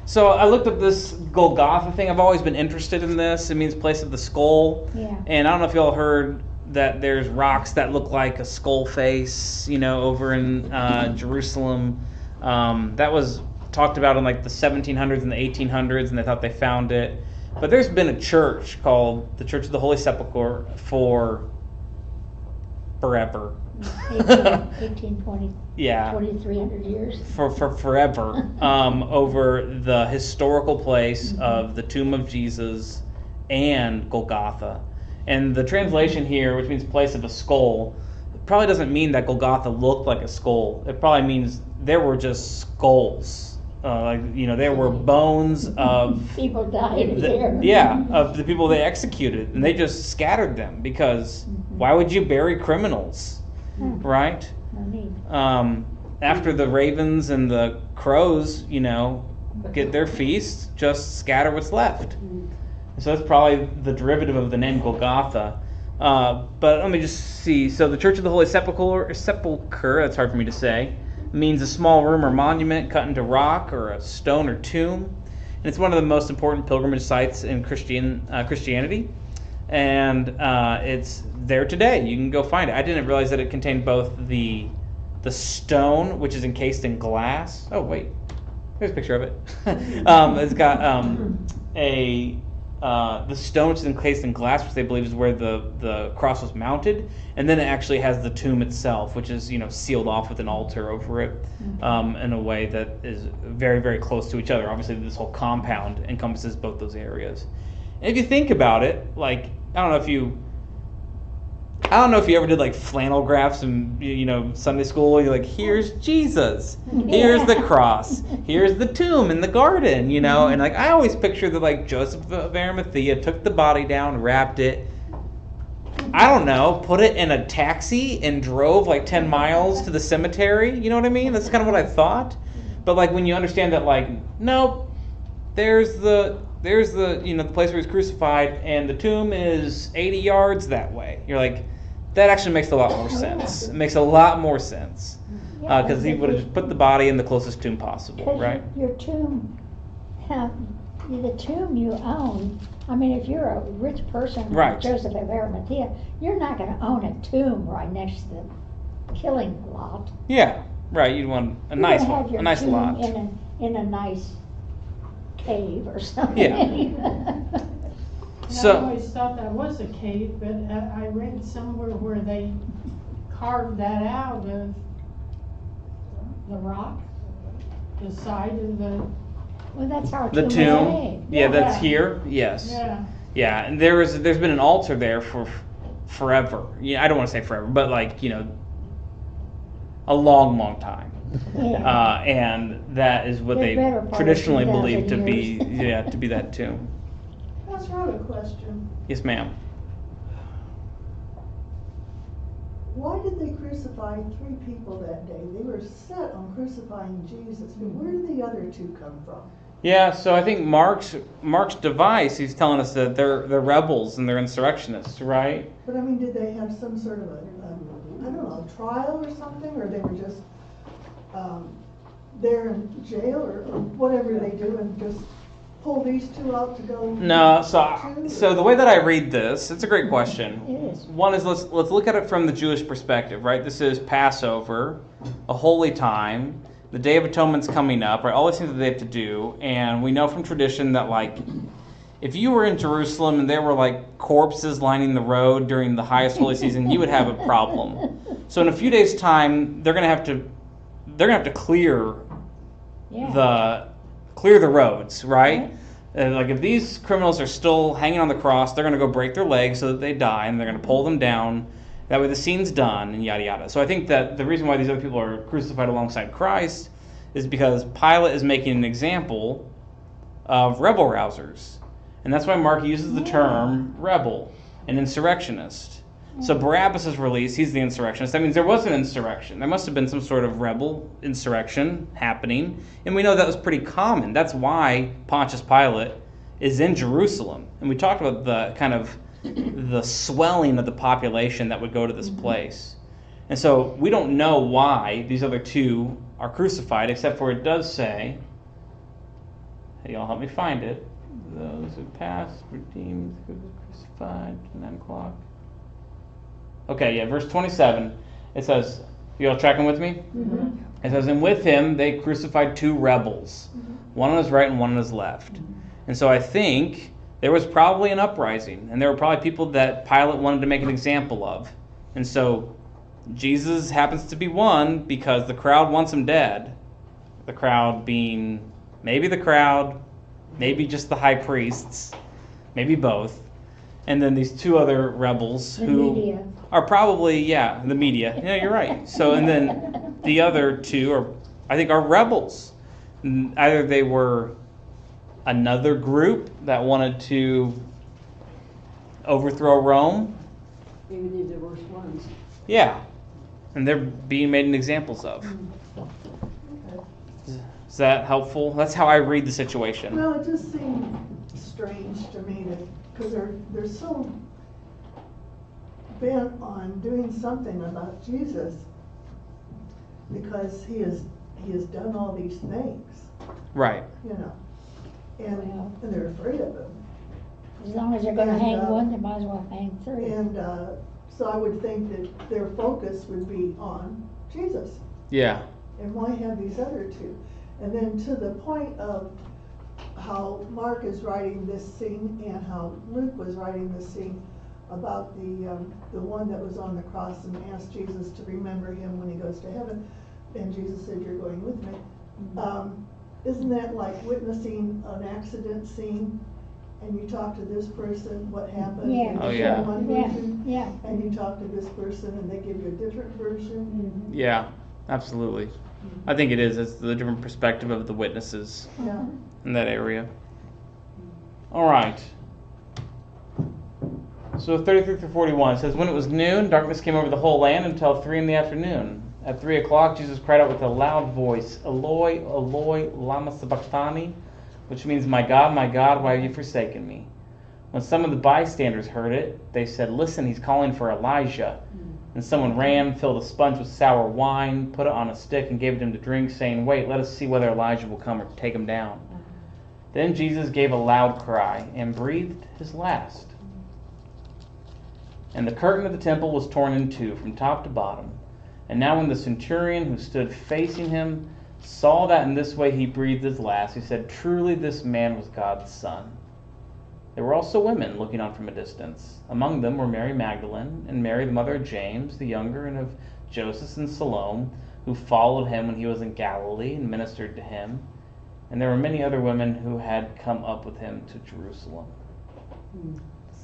So I looked up this Golgotha thing. I've always been interested in this. It means place of the skull. Yeah. And I don't know if y'all heard that there's rocks that look like a skull face, over in Jerusalem. That was talked about in like the 1700s and the 1800s, and they thought they found it. But there's been a church called the Church of the Holy Sepulchre for forever. 1820, Yeah. 2,300 years. For forever, over the historical place of the tomb of Jesus and Golgotha. And the translation here, which means place of a skull, probably doesn't mean that Golgotha looked like a skull. It probably means there were just skulls. There were bones of People died there. of the people they executed, and they just scattered them because why would you bury criminals, right? No need. After the ravens and the crows, get their feast, just scatter what's left. So that's probably the derivative of the name Golgotha. But let me just see. So the Church of the Holy Sepulchre, that's hard for me to say, means a small room or monument cut into rock or a stone or tomb. And it's one of the most important pilgrimage sites in Christianity. And it's there today. You can go find it. I didn't realize that it contained both the stone, which is encased in glass. Oh, wait. There's a picture of it. It's got the stone, which is encased in glass, which they believe is where the cross was mounted. And then it actually has the tomb itself, which is, sealed off with an altar over it in a way that is very, very close to each other. Obviously, this whole compound encompasses both those areas. And if you think about it, like, I don't know if you ever did like flannel graphs in Sunday school. You're like, here's Jesus, here's the cross, here's the tomb in the garden, and like I always picture that like Joseph of Arimathea took the body down, wrapped it, I don't know, put it in a taxi and drove like 10 miles to the cemetery. You know what I mean? That's kind of what I thought. But like when you understand that, like, nope, there's the the place where he's crucified, and the tomb is 80 yards that way. You're like, that actually makes a lot more sense. It makes a lot more sense because he would have just put the body in the closest tomb possible, right? Your tomb, the tomb you own. I mean, if you're a rich person like Joseph of Arimathea, you're not going to own a tomb right next to the killing lot. Yeah, right. You'd want a nice one, a nice lot. In a nice cave or something. Yeah. I always thought that was a cave, but I read somewhere where they carved that out of the rock, the side of the... Well, that's how the tomb. Yeah, that's here. Yes. Yeah, and there's been an altar there for forever. Yeah, I don't want to say forever, but like a long, long time. Yeah. And that is what they traditionally believe to be that tomb. Pastor, I have a question. Yes, ma'am. why did they crucify 3 people that day? They were set on crucifying Jesus, but where did the other 2 come from? Yeah, so I think Mark's device, he's telling us that they're rebels and they're insurrectionists, right? But I mean, did they have some sort of I don't know, trial or something, or they were just there in jail or whatever they do and just pull these 2 out to go? No, so the way that I read this, it's a great question. It is. One is let's look at it from the Jewish perspective, right? This is Passover, a holy time. The Day of Atonement's coming up, right? All these things that they have to do, and we know from tradition that, like, if you were in Jerusalem and there were, like, corpses lining the road during the highest holy season, you would have a problem. So in a few days' time, they're gonna have to clear the roads, right? Like, if these criminals are still hanging on the cross, they're gonna go break their legs so that they die, and they're gonna pull them down. That way the scene's done, and yada yada. So I think that the reason why these other people are crucified alongside Christ is because Pilate is making an example of rebel rousers. And that's why Mark uses the term rebel, an insurrectionist. So Barabbas is released, he's the insurrectionist. That means there was an insurrection. There must have been some sort of rebel insurrection happening. And we know that was pretty common. That's why Pontius Pilate is in Jerusalem. And we talked about the kind of the swelling of the population that would go to this place. And so we don't know why these other 2 are crucified, except for it does say, hey, y'all help me find it, those who passed, redeemed, crucified, 9 o'clock. Okay, yeah, verse 27, it says, you all tracking with me? Mm-hmm. It says, and with him they crucified 2 rebels, one on his right and one on his left. And so I think there was probably an uprising, and there were probably people that Pilate wanted to make an example of. And so Jesus happens to be one because the crowd wants him dead. The crowd being maybe the crowd, maybe just the high priests, maybe both. And then these 2 other rebels who are probably, the media. Yeah, you're right. So, and then the other 2 are rebels. Either they were another group that wanted to overthrow Rome. Maybe they're the worst ones. Yeah. And they're being made examples of. Is that helpful? That's how I read the situation. Well, it just seemed strange to me that, because they're so bent on doing something about Jesus because he has done all these things. Right. You know. And they're afraid of him. As long as they're gonna hang one, they might as well hang 3. And so I would think that their focus would be on Jesus. Yeah. And why have these other 2? And then to the point of how Mark is writing this scene and how Luke was writing this scene about the one that was on the cross and asked Jesus to remember him when he goes to heaven, and Jesus said, "You're going with me." Isn't that like witnessing an accident scene? And you talk to this person, what happened? Yeah. and Oh, you yeah. share one version, Yeah. and you talk to this person and they give you a different version. Yeah, absolutely. I think it is. It's the different perspective of the witnesses Yeah. in that area. All right. So 33 through 41 says, when it was noon, darkness came over the whole land until 3 in the afternoon. At 3 o'clock, Jesus cried out with a loud voice, Eloi, Eloi, lama sabachthani, which means, my God, why have you forsaken me? When some of the bystanders heard it, they said, listen, he's calling for Elijah. And someone ran, filled a sponge with sour wine, put it on a stick, and gave it to him to drink, saying, wait, let us see whether Elijah will come or take him down. Then Jesus gave a loud cry and breathed his last. And the curtain of the temple was torn in 2 from top to bottom. And now when the centurion who stood facing him saw that in this way he breathed his last, he said, truly this man was God's son. There were also women looking on from a distance. Among them were Mary Magdalene, and Mary the mother of James, the younger, and of Joseph and Salome, who followed him when he was in Galilee and ministered to him. And there were many other women who had come up with him to Jerusalem.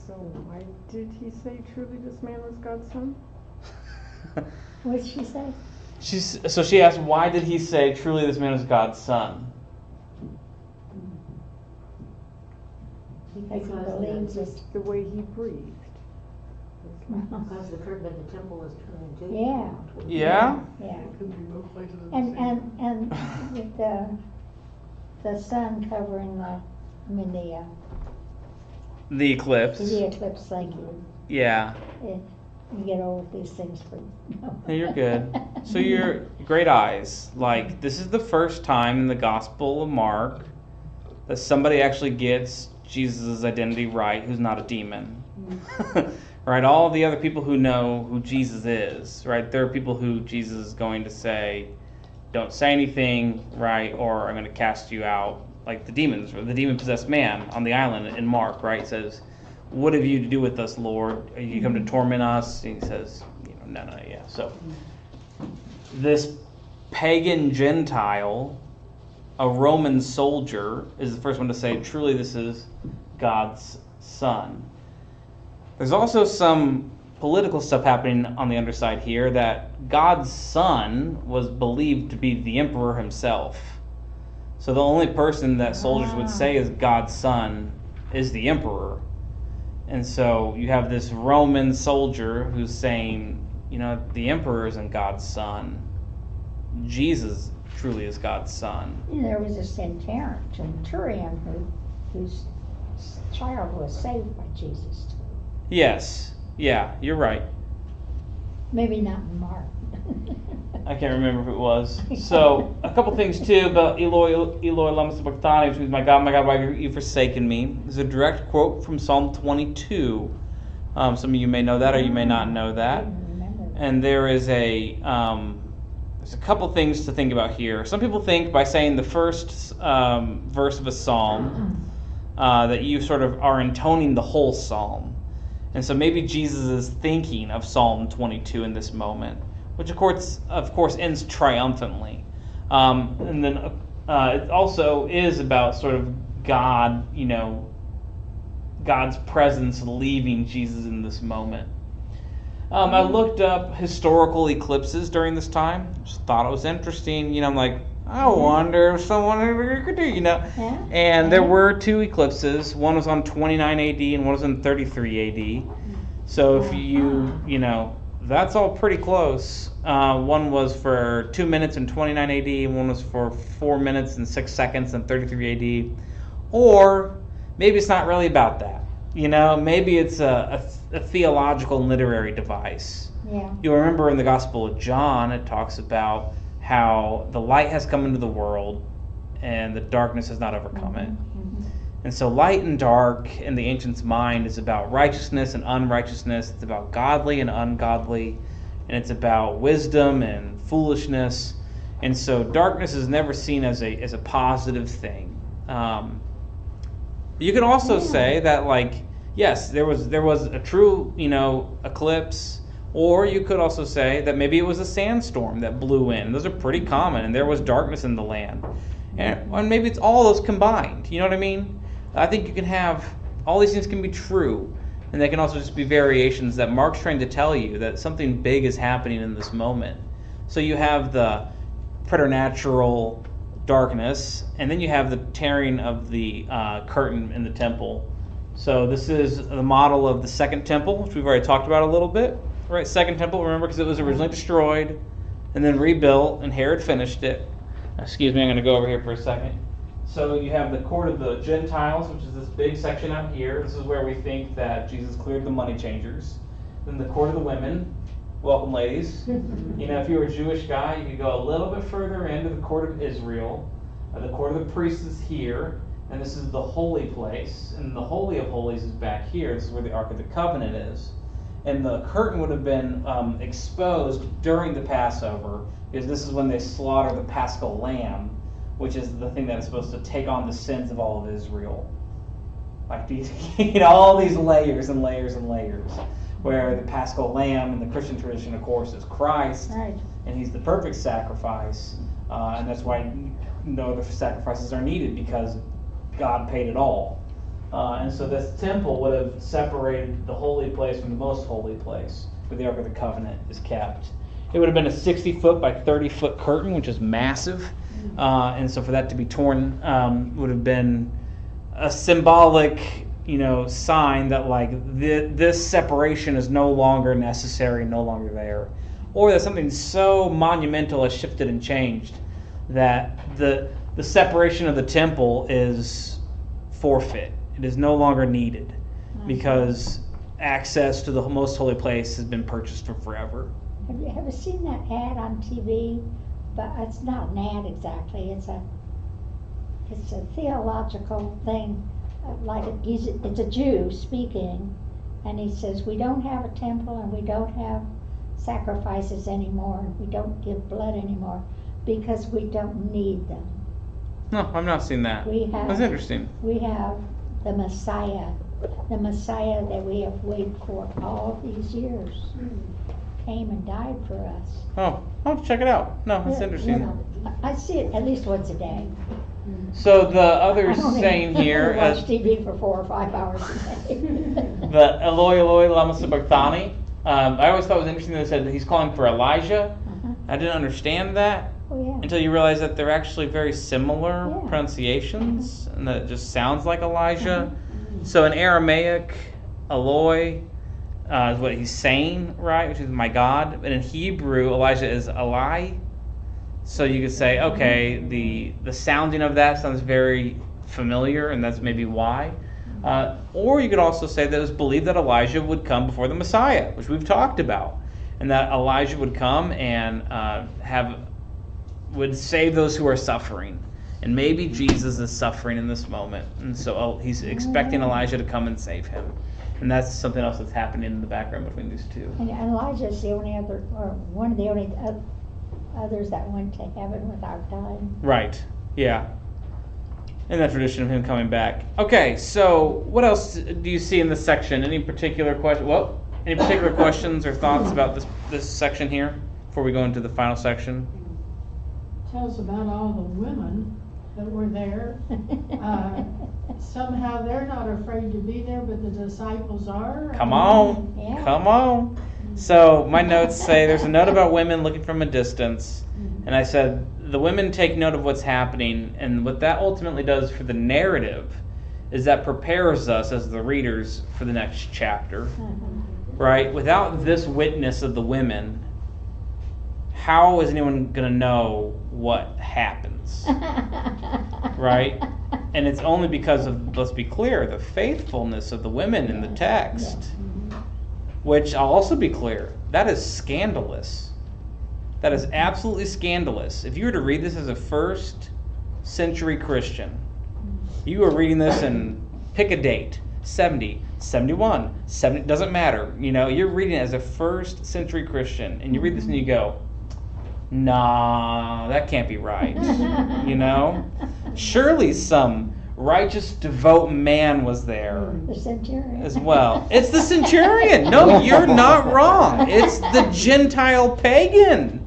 So why did he say truly this man was God's son? What did she say? So she asked, why did he say truly this man was God's son? Because he believes it. Just the way he breathed. Because the curtain of the temple was turned too. Yeah. Yeah? Yeah. Could be both places at the And, same and the sun covering The eclipse. the eclipse, thank you. Yeah. You get all of these things for. Hey, you're good. So you're great eyes. Like, this is the first time in the Gospel of Mark that somebody actually gets Jesus' identity right who's not a demon. Right? All the other people who know who Jesus is, right? There are people who Jesus is going to say, don't say anything, right? Or I'm going to cast you out. Like the demons, or the demon-possessed man on the island in Mark, right? Says, what have you to do with us, Lord? Are you come to torment us? And he says, no, yeah. So this pagan Gentile, a Roman soldier, is the first one to say, truly this is God's son. There's also some political stuff happening on the underside here, that God's son was believed to be the emperor himself. So the only person that soldiers would say is God's son is the emperor. And so you have this Roman soldier who's saying, the emperor isn't God's son. Jesus truly is God's son. There was a centurion whose child was saved by Jesus too. Yes. Yeah, you're right. Maybe not in Mark. I can't remember if it was. So, a couple things too about Eloi, lama sabachthani, which means, my God, why have you forsaken me? There's a direct quote from Psalm 22. Some of you may know that, or you may not know that. And there is there's a couple things to think about here. Some people think by saying the first verse of a psalm that you sort of are intoning the whole psalm. And so maybe Jesus is thinking of Psalm 22 in this moment, which of course ends triumphantly. And then it also is about sort of God, God's presence leaving Jesus in this moment. I looked up historical eclipses during this time. Just thought it was interesting. I'm like, I wonder if someone could do, Yeah. And there were two eclipses. One was on 29 AD and one was on 33 AD. So if that's all pretty close. One was for 2 minutes in 29 AD, and one was for 4 minutes and 6 seconds in 33 AD. Or maybe it's not really about that. Maybe it's a theological and literary device. Yeah. You'll remember in the Gospel of John, it talks about how the light has come into the world and the darkness has not overcome it. Mm-hmm. And so light and dark in the ancients' mind is about righteousness and unrighteousness. It's about godly and ungodly. And it's about wisdom and foolishness. And so darkness is never seen as a positive thing. You can also say that, yes, there was a true, eclipse. Or you could also say that maybe it was a sandstorm that blew in. Those are pretty common, and there was darkness in the land. And maybe it's all those combined. You know what I mean? I think you can have, all these things can be true, and they can also just be variations that Mark's trying to tell you that something big is happening in this moment. So you have the preternatural darkness, and then you have the tearing of the curtain in the temple. So this is the model of the second temple, which we've already talked about a little bit. Right, second temple, remember, because it was originally destroyed and then rebuilt, and Herod finished it. Excuse me, I'm going to go over here for a second. So you have the court of the Gentiles, which is this big section out here. This is where we think that Jesus cleared the money changers. Then the court of the women. Welcome, ladies. If you were a Jewish guy, you could go a little bit further into the court of Israel. The court of the priests is here, and this is the holy place. And the Holy of Holies is back here. This is where the Ark of the Covenant is. And the curtain would have been exposed during the Passover, because this is when they slaughter the Paschal lamb, which is the thing that is supposed to take on the sins of all of Israel. Like these, all these layers and layers and layers, where the Paschal lamb in the Christian tradition, of course, is Christ, Right. and he's the perfect sacrifice, and that's why no other sacrifices are needed, because God paid it all. And so this temple would have separated the holy place from the most holy place, where the Ark of the Covenant is kept. It would have been a 60-foot by 30-foot curtain, which is massive. And so for that to be torn would have been a symbolic sign that like this separation is no longer necessary, no longer there, or that something so monumental has shifted and changed that the separation of the temple is forfeit. It is no longer needed because access to the most holy place has been purchased for forever. Have you seen that ad on TV? But it's not an ad exactly. It's a theological thing. Like it's a Jew speaking, and he says, we don't have a temple and we don't have sacrifices anymore and we don't give blood anymore because we don't need them. No, I've not seen that. That's interesting. We have the Messiah that we have waited for all these years. Came and died for us. Oh, I'll have to check it out. No, that's interesting. I see it at least once a day. So the other saying here, I watch TV for 4 or 5 hours a day. the Eloi Eloi lama sabachthani. I always thought it was interesting that it said that he's calling for Elijah. I didn't understand that until you realize that they're actually very similar pronunciations, and that it just sounds like Elijah. So in Aramaic, Eloi is what he's saying, right? Which is my God. But in Hebrew, Elijah is Eli. So you could say, okay, the sounding of that sounds very familiar, and that's maybe why. Or you could also say that it was believed that Elijah would come before the Messiah, which we've talked about, and that Elijah would come and would save those who are suffering. And maybe Jesus is suffering in this moment, and so he's expecting Elijah to come and save him. And that's something else that's happening in the background between these two. And Elijah is the only other, or one of the only others that went to heaven without dying. Right. Yeah. In that tradition of him coming back. Okay. So, what else do you see in this section? Any particular any particular questions or thoughts about this section here before we go into the final section? Tells about all the women that were there. Somehow they're not afraid to be there, but the disciples are. Come on. Yeah. Come on. So my notes say there's a note about women looking from a distance, and I said the women take note of what's happening, and what that ultimately does for the narrative is that prepares us as the readers for the next chapter, right? Without this witness of the women, how is anyone going to know what happens, right? And it's only because of, let's be clear, the faithfulness of the women in the text. Which I'll also be clear, that is scandalous. That is absolutely scandalous. If you were to read this as a first century Christian, you were reading this and pick a date, 70, 71, 70, doesn't matter. You're reading it as a first century Christian, and you read this and you go, nah, that can't be right. Surely some righteous, devout man was there. The centurion. As well. It's the centurion. No, you're not wrong. It's the Gentile pagan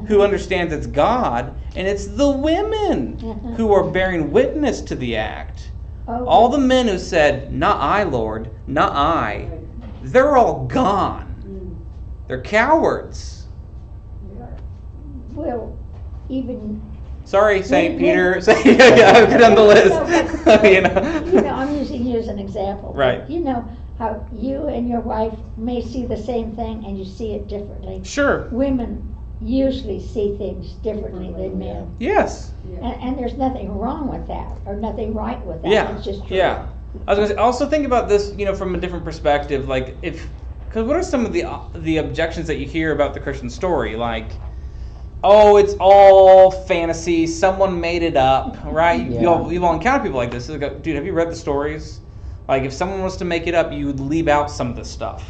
who understands it's God, and it's the women who are bearing witness to the act. All the men who said, not I, Lord, not I, they're all gone. They're cowards. Well, even... Sorry, St. Peter. I put on the list. I'm using you as an example. Right. You know how you and your wife may see the same thing and you see it differently. Sure. Women usually see things differently than men. Yes. And there's nothing wrong with that, or nothing right with that. Yeah. It's just true. Yeah. I was going to say, also think about this, from a different perspective. Like, because what are some of the objections that you hear about the Christian story? Like, oh, it's all fantasy. Someone made it up, right? Yeah. You'll encounter people like this. It's like, dude, have you read the stories? Like, if someone was to make it up, you would leave out some of the stuff.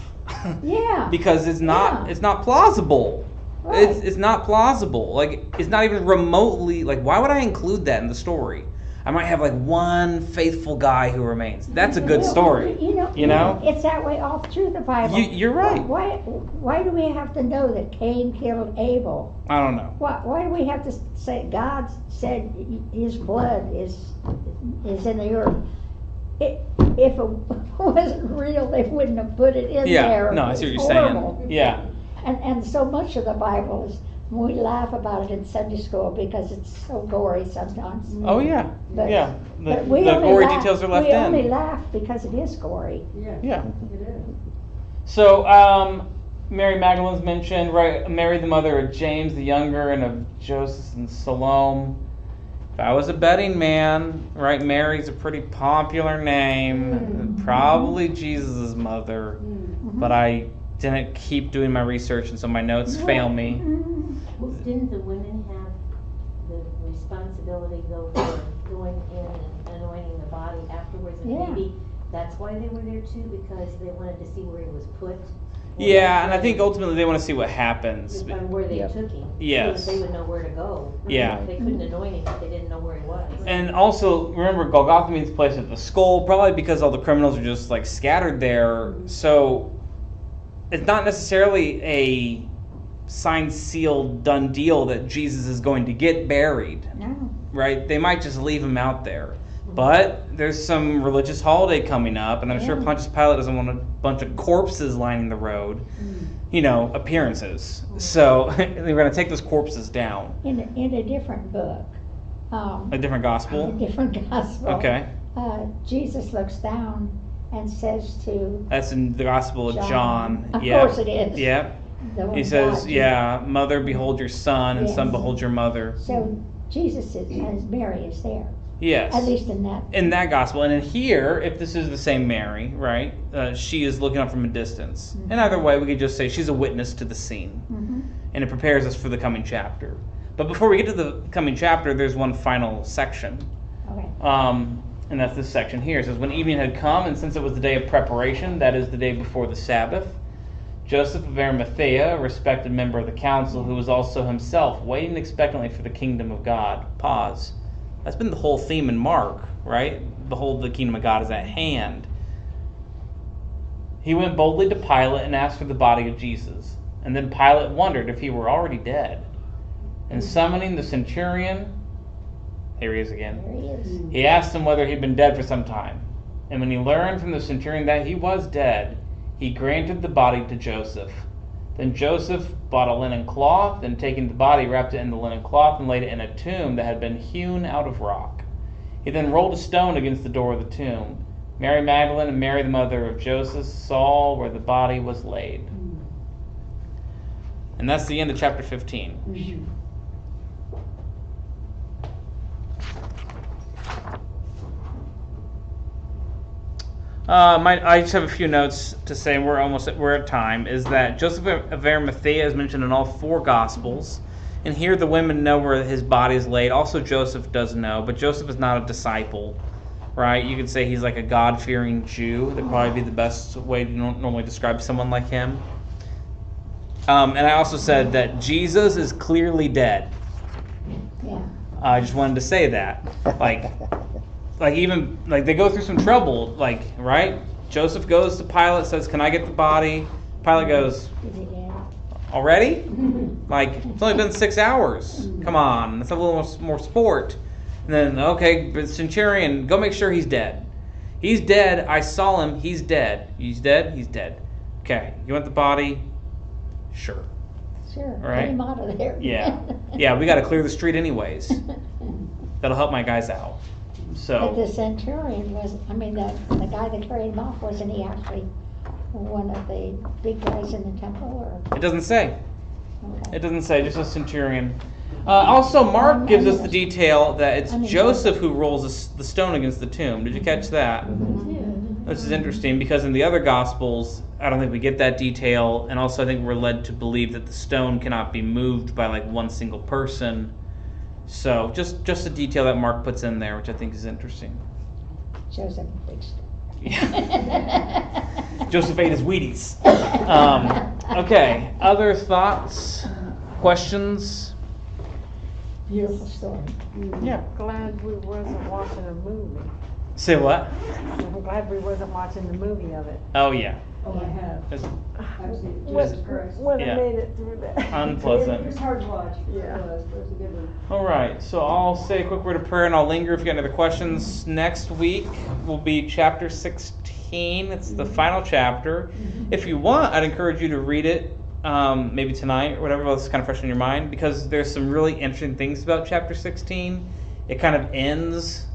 Yeah. Because it's not plausible. Right. It's not plausible. Like, it's not even remotely, like, why would I include that in the story? I might have like one faithful guy who remains. That's a good story. You know? It's that way all through the Bible. You're right. Why do we have to know that Cain killed Abel? I don't know. Why do we have to say God said his blood is in the earth? If it wasn't real, they wouldn't have put it in there. No, I see what you're Horrible. saying. Yeah. And so much of the Bible is We laugh about it in Sunday school because it's so gory sometimes. Oh yeah, But- yeah. But we The only gory laugh- details are left We in. only laugh because it is gory. Yeah. It is. So, Mary Magdalene's mentioned, right? Mary, the mother of James the younger, and of Joseph and Salome. If I was a betting man, right? Mary's a pretty popular name, probably Jesus' mother, but I didn't keep doing my research, and so my notes fail me. Well, didn't the women have the responsibility though for going in and anointing the body afterwards? And Yeah. maybe that's why they were there too, because they wanted to see where he was put? Yeah, and I think ultimately they want to see what happens. And where they took him. Yes. So that they would know where to go. Yeah. They couldn't anoint him if they didn't know where he was. And also, remember, Golgotha means place at the skull, probably because all the criminals are just like scattered there. So it's not necessarily a signed, sealed, done deal that Jesus is going to get buried, No. right? They might just leave him out there. But there's some religious holiday coming up, and I'm sure Yeah. Pontius Pilate doesn't want a bunch of corpses lining the road, you know, appearances. So they're going to take those corpses down. In a different book, A different a gospel. different gospel. Okay. Jesus looks down and says to That's in the Gospel of John. Of Yep. course it is. Yep. the one He says, God- yeah, mother, behold your son, and son, Yes. behold your mother. So Jesus is, as Mary is there, Yes. at least in that. In that gospel. And in here, if this is the same Mary, right, she is looking up from a distance. Mhm. And either way, we could just say she's a witness to the scene. Mhm. And it prepares us for the coming chapter. But before we get to the coming chapter, there's one final section. Okay. And that's this section here. It says, when evening had come, and since it was the day of preparation, that is the day before the Sabbath, Joseph of Arimathea, a respected member of the council, who was also himself waiting expectantly for the kingdom of God. Pause. That's been the whole theme in Mark, right? Behold, the kingdom of God is at hand. He went boldly to Pilate and asked for the body of Jesus. And then Pilate wondered if he were already dead. And summoning the centurion, here he is again, There he is. he asked him whether he'd been dead for some time. And when he learned from the centurion that he was dead, he granted the body to Joseph. Then Joseph bought a linen cloth, and taking the body, wrapped it in the linen cloth and laid it in a tomb that had been hewn out of rock. He then rolled a stone against the door of the tomb. Mary Magdalene and Mary, the mother of Joseph, saw where the body was laid. And that's the end of chapter 15. I just have a few notes to say. We're at time. Is that Joseph of Arimathea is mentioned in all four Gospels, and here the women know where his body is laid. Also, Joseph does know, but Joseph is not a disciple, right? You could say he's like a God-fearing Jew. That'd probably be the best way to normally describe someone like him. And I also said that Jesus is clearly dead. Yeah. I just wanted to say that, like even they go through some trouble, right? Joseph goes to Pilate, says, "Can I get the body?" Pilate goes, Is he dead? "Already? It's only been 6 hours. Come on, let's have a little more sport." And then, okay, but centurion, go make sure he's dead. He's dead. I saw him. He's dead. He's dead. He's dead. Okay, you want the body? Sure. Sure. Right. Get him out of there. Yeah. We got to clear the street anyways. That'll help my guys out. But So. the centurion was, the guy that carried him off, wasn't he actually one of the big guys in the temple, It doesn't say. or? Okay. It doesn't say, just a centurion. Also, Mark gives us the detail that it's Joseph who rolls the stone against the tomb. Did you catch that? Which is interesting because in the other Gospels, I don't think we get that detail. And also, I think we're led to believe that the stone cannot be moved by one single person. So, just a detail that Mark puts in there, which I think is interesting. Joseph big story. Yeah. Joseph ate his Wheaties. Okay, other thoughts, questions? Beautiful story. Yeah. Glad we wasn't watching a movie. Say what? I'm glad we wasn't watching the movie of it. Oh, yeah. Oh, I have. It's I've seen it. Would Jesus Christ. have Yeah. made it through that. It unpleasant. was hard to watch. Yeah. It was, but it was a good one. All right, so I'll say a quick word of prayer and I'll linger if you got any other questions. Next week will be chapter 16. It's the final chapter. If you want, I'd encourage you to read it maybe tonight or whatever, while it's kind of fresh in your mind, because there's some really interesting things about chapter 16. It kind of ends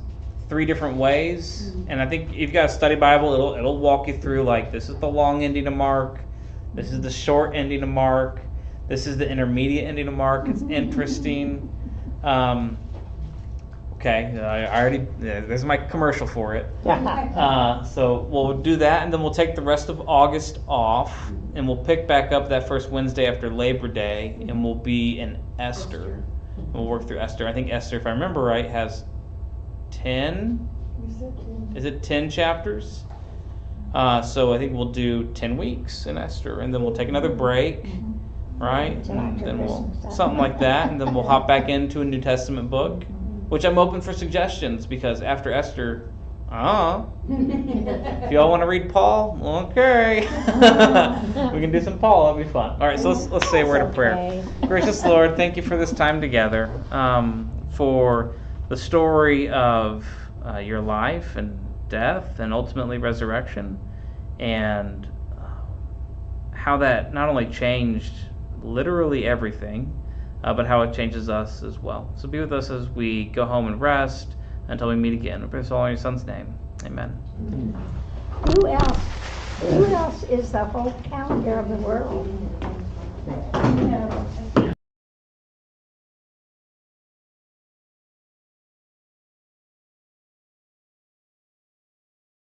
3 different ways, and I think if you've got a study Bible, it'll walk you through, like, this is the long ending of Mark, this is the short ending of Mark, this is the intermediate ending of Mark. It's interesting. Okay, I already, there's my commercial for it. So we'll do that, and then we'll take the rest of August off, and we'll pick back up that first Wednesday after Labor Day, and we'll be in Esther. We'll work through Esther. I think Esther, if I remember right, has 10? You said 10. Is it 10 chapters? So I think we'll do 10 weeks in Esther, and then we'll take another break, right? Till And after then we'll Christmas. something like that, and then we'll hop back into a New Testament book, which I'm open for suggestions, because after Esther, if y'all want to read Paul, okay. We can do some Paul. That'll be fun. All right, so let's say a word of prayer. Okay. Gracious Lord, thank you for this time together, for the story of your life and death and ultimately resurrection, and how that not only changed literally everything, but how it changes us as well. So be with us as we go home and rest until we meet again. We pray this all in your Son's name. Amen. Who else is the whole calendar of the world? We have